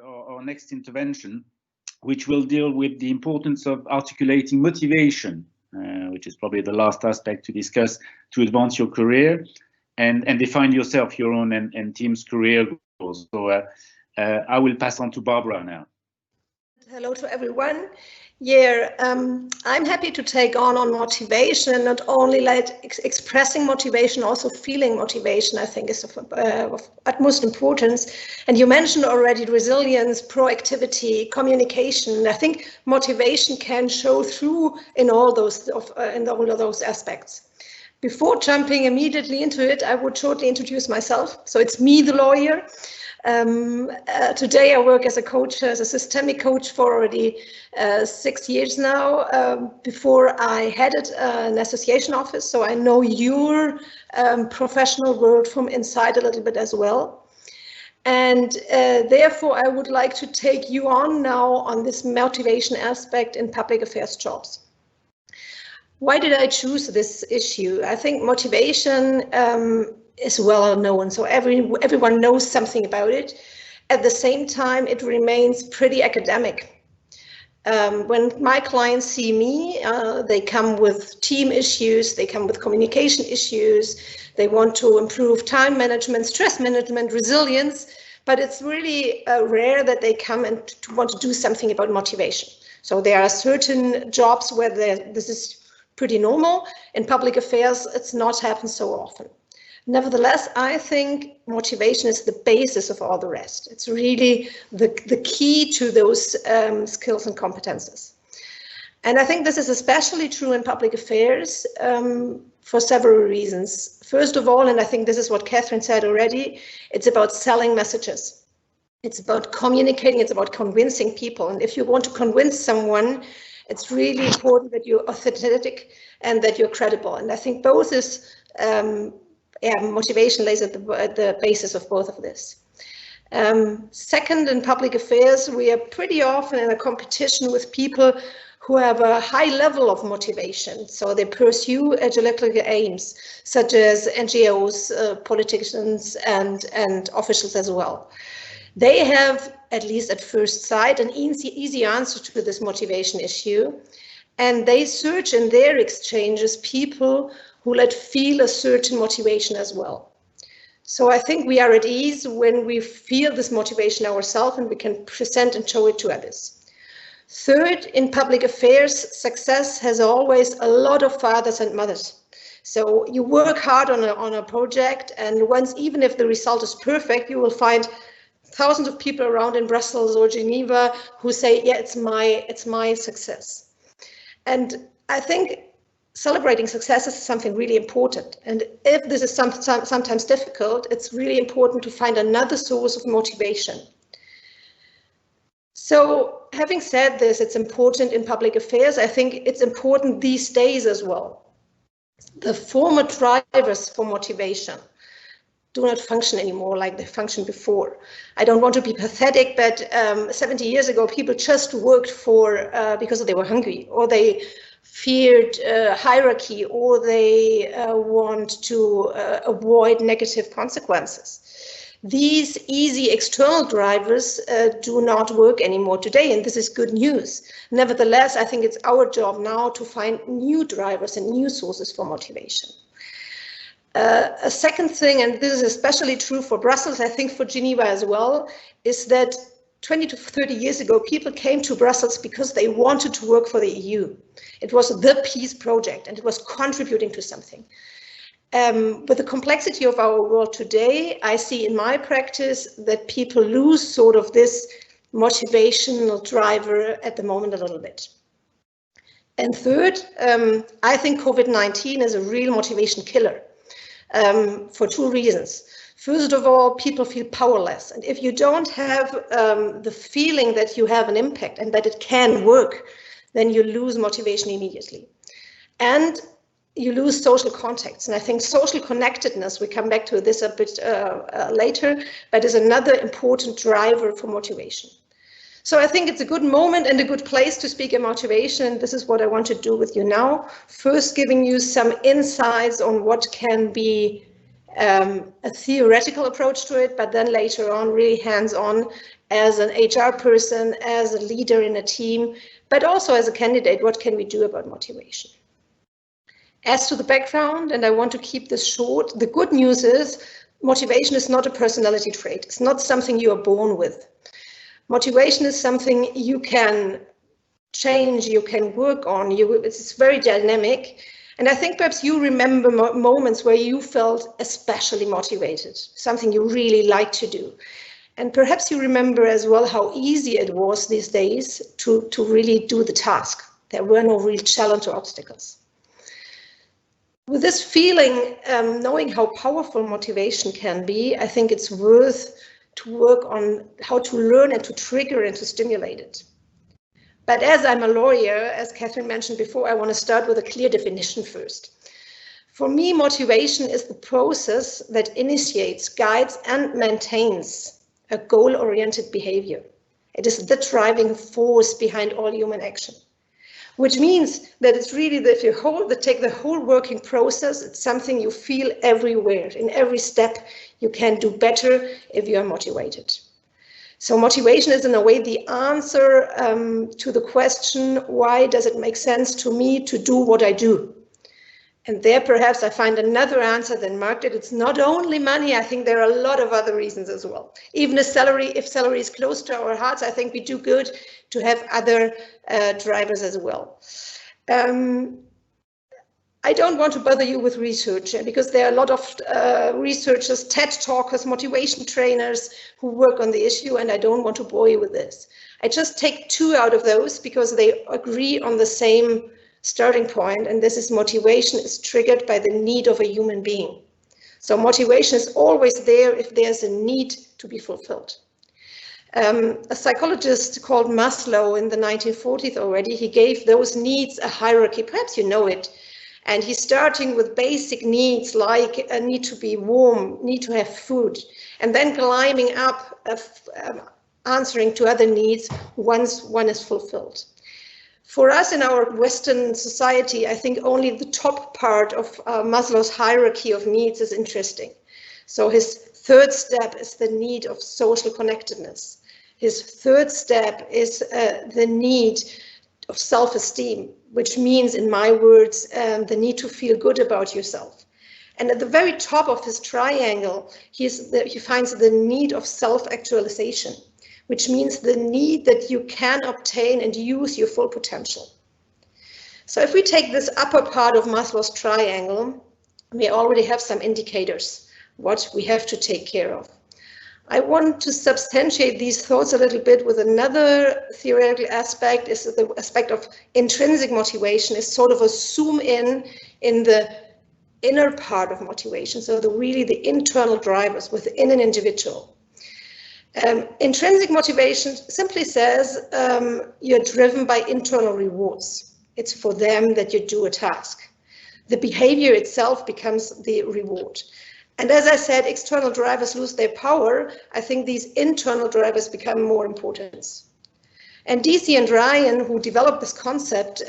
our next intervention, which will deal with the importance of articulating motivation, which is probably the last aspect to discuss to advance your career and define yourself, your own and team's career goals. So I will pass on to Barbara now. Hello to everyone. Yeah, I'm happy to take on motivation, not only like expressing motivation, also feeling motivation, I think is of utmost importance. And you mentioned already resilience, proactivity, communication. I think motivation can show through in all of those aspects. Before jumping immediately into it, I would shortly introduce myself. So it's me, the lawyer. Today I work as a coach, as a systemic coach for already 6 years now. Before I headed an association office, so I know your professional world from inside a little bit as well. And therefore I would like to take you on now on this motivation aspect in public affairs jobs. Why did I choose this issue? I think motivation is well known, so everyone knows something about it. At the same time, it remains pretty academic. When my clients see me, they come with team issues, they come with communication issues, they want to improve time management, stress management, resilience, but it's really rare that they come and want to do something about motivation. So there are certain jobs where this is pretty normal. In public affairs, it's not happened so often. Nevertheless, I think motivation is the basis of all the rest. It's really the key to those skills and competences. And I think this is especially true in public affairs for several reasons. First of all, and I think this is what Catherine said already, it's about selling messages. It's about communicating, it's about convincing people. And if you want to convince someone, it's really important that you're authentic and that you're credible. And I think both is motivation lays at the basis of both of this. Second, in public affairs, we are pretty often in a competition with people who have a high level of motivation. So they pursue ideological aims, such as NGOs, politicians, and officials as well. They have, at least at first sight, an easy answer to this motivation issue. And they search in their exchanges people who feel a certain motivation as well. So I think we are at ease when we feel this motivation ourselves and we can present and show it to others. Third, in public affairs, success has always a lot of fathers and mothers. So you work hard on a project, and once, even if the result is perfect, you will find thousands of people around in Brussels or Geneva who say, yeah, it's my success. And I think celebrating success is something really important. And if this is sometimes difficult, it's really important to find another source of motivation. So having said this, it's important in public affairs. I think it's important these days as well. The former drivers for motivation do not function anymore like they functioned before. I don't want to be pathetic, but 70 years ago, people just worked because they were hungry, or they feared hierarchy, or they want to avoid negative consequences. These easy external drivers do not work anymore today, and this is good news. Nevertheless, I think it's our job now to find new drivers and new sources for motivation. A second thing, and this is especially true for Brussels, I think for Geneva as well, is that 20 to 30 years ago, people came to Brussels because they wanted to work for the EU. It was the peace project, and it was contributing to something. With the complexity of our world today, I see in my practice that people lose sort of this motivational driver at the moment a little bit. And third, I think COVID-19 is a real motivation killer. For two reasons. First of all, people feel powerless. And if you don't have the feeling that you have an impact and that it can work, then you lose motivation immediately. And you lose social contacts. And I think social connectedness, we come back to this a bit later, but is another important driver for motivation. So I think it's a good moment and a good place to speak about motivation. This is what I want to do with you now. First, giving you some insights on what can be a theoretical approach to it, but then later on really hands-on as an HR person, as a leader in a team, but also as a candidate, what can we do about motivation? As to the background, and I want to keep this short, the good news is motivation is not a personality trait. It's not something you are born with. Motivation is something you can change, you can work on, it's very dynamic. And I think perhaps you remember moments where you felt especially motivated, something you really like to do. And perhaps you remember as well how easy it was these days to really do the task. There were no real challenge or obstacles. With this feeling, knowing how powerful motivation can be, I think it's worth to work on how to learn and to trigger and to stimulate it. But as I'm a lawyer, as Catherine mentioned before, I want to start with a clear definition first. For me, motivation is the process that initiates, guides, and maintains a goal-oriented behavior. It is the driving force behind all human action, which means that it's really that if you take the whole working process, it's something you feel everywhere. In every step, you can do better if you are motivated. So motivation is in a way the answer to the question, why does it make sense to me to do what I do? And there perhaps I find another answer than marked it. It's not only money, I think there are a lot of other reasons as well. Even if salary is close to our hearts, I think we do good to have other drivers as well. I don't want to bother you with research because there are a lot of researchers, TED talkers, motivation trainers who work on the issue, and I don't want to bore you with this. I just take two out of those because they agree on the same starting point, and this is motivation is triggered by the need of a human being. So motivation is always there if there's a need to be fulfilled. A psychologist called Maslow in the 1940s already, he gave those needs a hierarchy, perhaps you know it. And he's starting with basic needs like a need to be warm, need to have food, and then climbing up, answering to other needs once one is fulfilled. For us in our Western society, I think only the top part of Maslow's hierarchy of needs is interesting. So his third step is the need of social connectedness. His third step is the need of self-esteem, which means, in my words, the need to feel good about yourself. And at the very top of his triangle, he finds the need of self-actualization, which means the need that you can obtain and use your full potential. So if we take this upper part of Maslow's triangle, we already have some indicators what we have to take care of. I want to substantiate these thoughts a little bit with another theoretical aspect, is the aspect of intrinsic motivation, is sort of a zoom in the inner part of motivation, so really the internal drivers within an individual. Intrinsic motivation simply says you're driven by internal rewards. It's for them that you do a task. The behavior itself becomes the reward. And as I said, external drivers lose their power. I think these internal drivers become more important. And DC and Ryan, who developed this concept,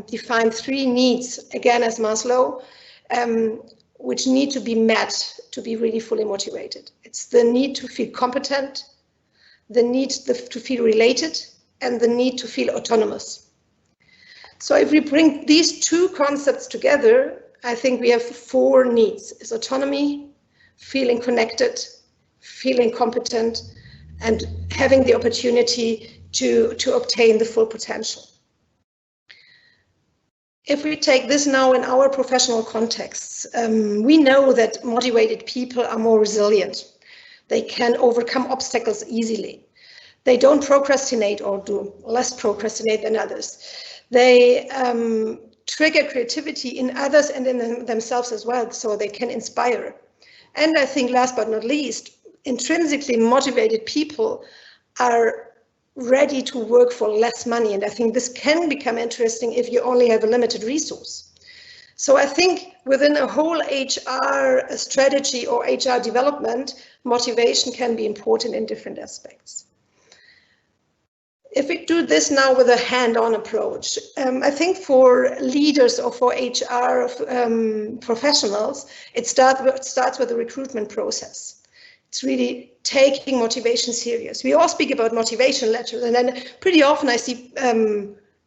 defined three needs, again as Maslow, which need to be met to be really fully motivated. It's the need to feel competent, the need to feel related, and the need to feel autonomous. So if we bring these two concepts together, I think we have four needs. It's autonomy, feeling connected, feeling competent, and having the opportunity to obtain the full potential. If we take this now in our professional contexts, we know that motivated people are more resilient. They can overcome obstacles easily. They don't procrastinate or do less procrastinate than others. They trigger creativity in others and in themselves as well, so they can inspire. And I think last but not least, intrinsically motivated people are ready to work for less money. And I think this can become interesting if you only have a limited resource. So I think within a whole HR strategy or HR development, motivation can be important in different aspects. If we do this now with a hand-on approach, I think for leaders or for HR professionals, it starts with the recruitment process. It's really taking motivation serious. We all speak about motivation letters, and then pretty often I see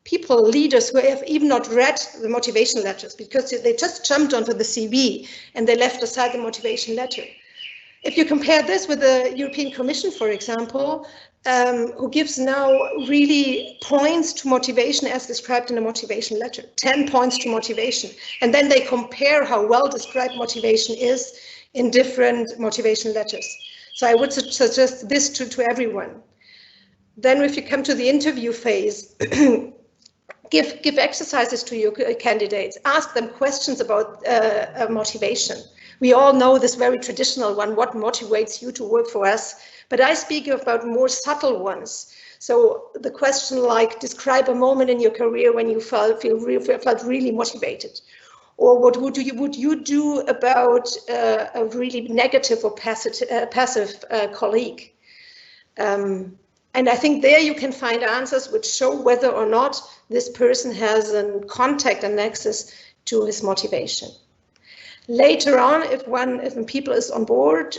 people, leaders who have even not read the motivation letters because they just jumped onto the CV and they left aside the motivation letter. If you compare this with the European Commission, for example, who gives now really points to motivation as described in the motivation letter, 10 points to motivation. And then they compare how well described motivation is in different motivation letters. So I would suggest this to everyone. Then if you come to the interview phase, give exercises to your candidates, ask them questions about motivation. We all know this very traditional one, what motivates you to work for us? But I speak about more subtle ones. So the question like, describe a moment in your career when you felt really motivated. Or what would you do about a really negative or passive colleague? And I think there you can find answers which show whether or not this person has a contact and access to his motivation. Later on, if people is on board,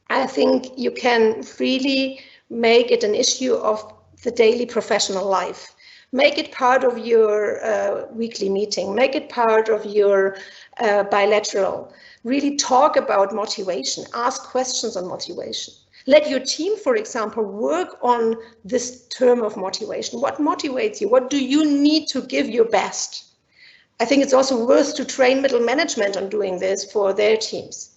I think you can really make it an issue of the daily professional life. Make it part of your weekly meeting. Make it part of your bilateral. Really talk about motivation. Ask questions on motivation. Let your team, for example, work on this term of motivation. What motivates you? What do you need to give your best? I think it's also worth to train middle management on doing this for their teams.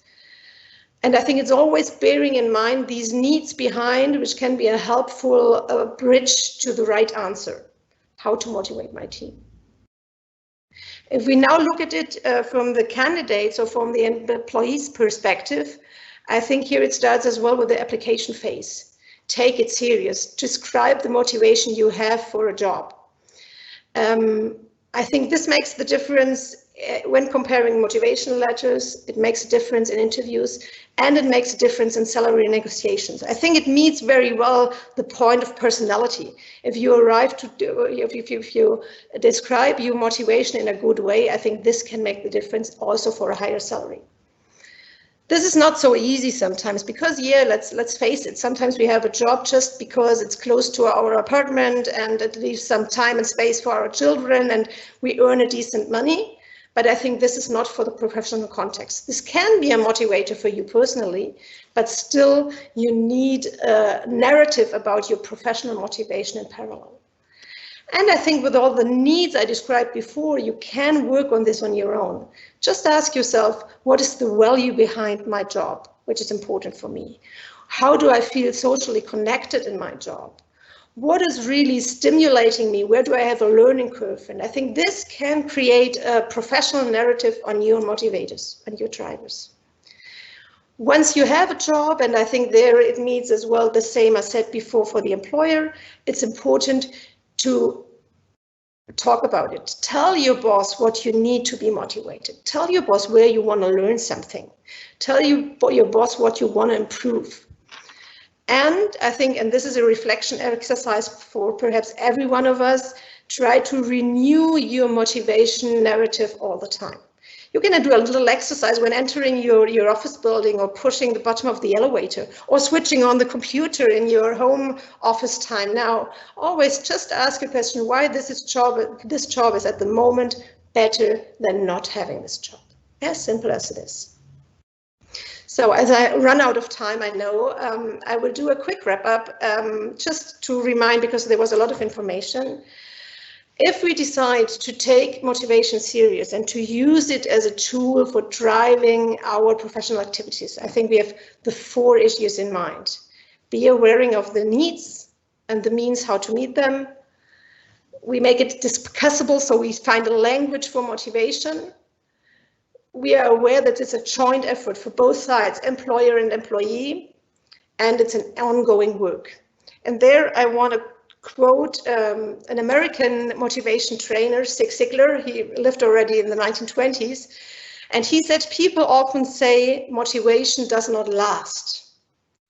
And I think it's always bearing in mind these needs behind, which can be a helpful bridge to the right answer. How to motivate my team. If we now look at it from the candidates or from the employee's perspective, I think here it starts as well with the application phase. Take it serious. Describe the motivation you have for a job. I think this makes the difference when comparing motivation letters. It makes a difference in interviews, and it makes a difference in salary negotiations. I think it meets very well the point of personality. If you if you describe your motivation in a good way, I think this can make the difference also for a higher salary. This is not so easy sometimes because, yeah, let's face it, sometimes we have a job just because it's close to our apartment and it leaves some time and space for our children and we earn a decent money. But I think this is not for the professional context. This can be a motivator for you personally, but still you need a narrative about your professional motivation in parallel. And I think with all the needs I described before, you can work on this on your own. Just ask yourself, what is the value behind my job, which is important for me? How do I feel socially connected in my job? What is really stimulating me? Where do I have a learning curve? And I think this can create a professional narrative on your motivators and your drivers. Once you have a job, and I think there it means as well the same I said before for the employer, it's important to talk about it. Tell your boss what you need to be motivated. Tell your boss where you want to learn something. Tell your boss what you want to improve. And I think, and this is a reflection exercise for perhaps every one of us, try to renew your motivation narrative all the time. You can do a little exercise when entering your office building or pushing the button of the elevator or switching on the computer in your home office time. Now, always just ask a question, why this job is at the moment better than not having this job. As simple as it is. So as I run out of time, I know, I will do a quick wrap up just to remind, because there was a lot of information. If we decide to take motivation serious and to use it as a tool for driving our professional activities, I think we have the 4 issues in mind. Be aware of the needs and the means how to meet them. We make it discussable, so we find a language for motivation. We are aware that it's a joint effort for both sides, employer and employee, and it's an ongoing work. And there I want to quote an American motivation trainer, Zig Ziglar. He lived already in the 1920s. And he said, people often say motivation does not last.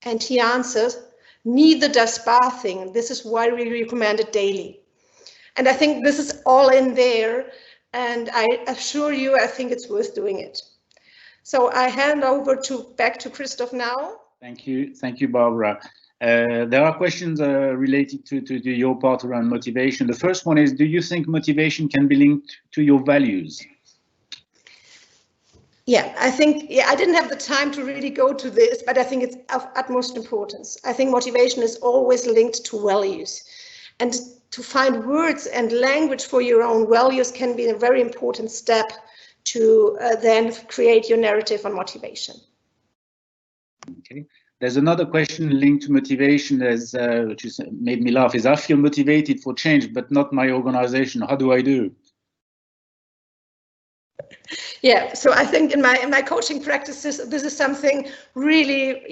And he answers, neither does bathing. This is why we recommend it daily. And I think this is all in there, and I assure you, I think it's worth doing it. So I hand over back to Christoph now. Thank you, Barbara. There are questions related to your part around motivation. The first one is, do you think motivation can be linked to your values? Yeah, I think, I didn't have the time to really go to this, but I think it's of utmost importance. I think motivation is always linked to values. And to find words and language for your own values can be a very important step to then create your narrative on motivation. Okay. There's another question linked to motivation, which is made me laugh, is I feel motivated for change, but not my organization. How do I do? Yeah, so I think in my coaching practices, this is something really,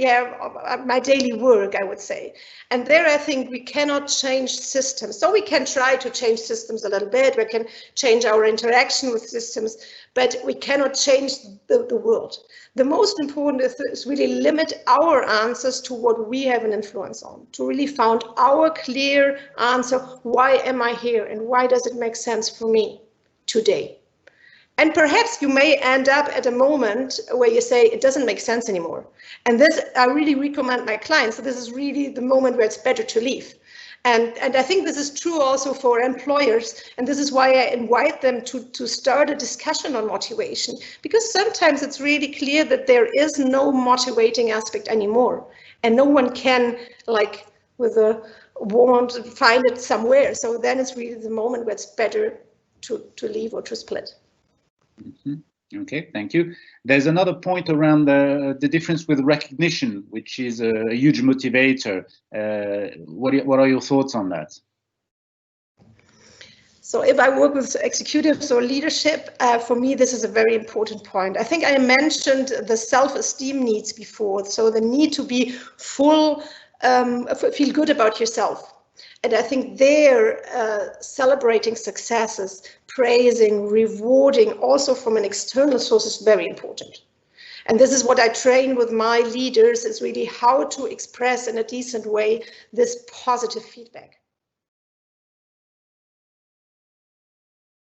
my daily work, I would say. And there I think we cannot change systems. So we can try to change systems a little bit, we can change our interaction with systems, but we cannot change the world. The most important is really limit our answers to what we have an influence on, to really find our clear answer, why am I here and why does it make sense for me today? And perhaps you may end up at a moment where you say it doesn't make sense anymore. And this I really recommend my clients. So this is really the moment where it's better to leave. And I think this is true also for employers. And this is why I invite them to start a discussion on motivation, because sometimes it's really clear that there is no motivating aspect anymore. And no one can, like with a wand, find it somewhere. So then it's really the moment where it's better to leave or to split. Mm-hmm. Okay, thank you. There's another point around the difference with recognition, which is a huge motivator. What are your thoughts on that? So if I work with executives or leadership, for me, this is a very important point. I think I mentioned the self-esteem needs before. So the need to be feel good about yourself. And I think there, celebrating successes, praising, rewarding, also from an external source is very important. And this is what I train with my leaders, is really how to express in a decent way this positive feedback.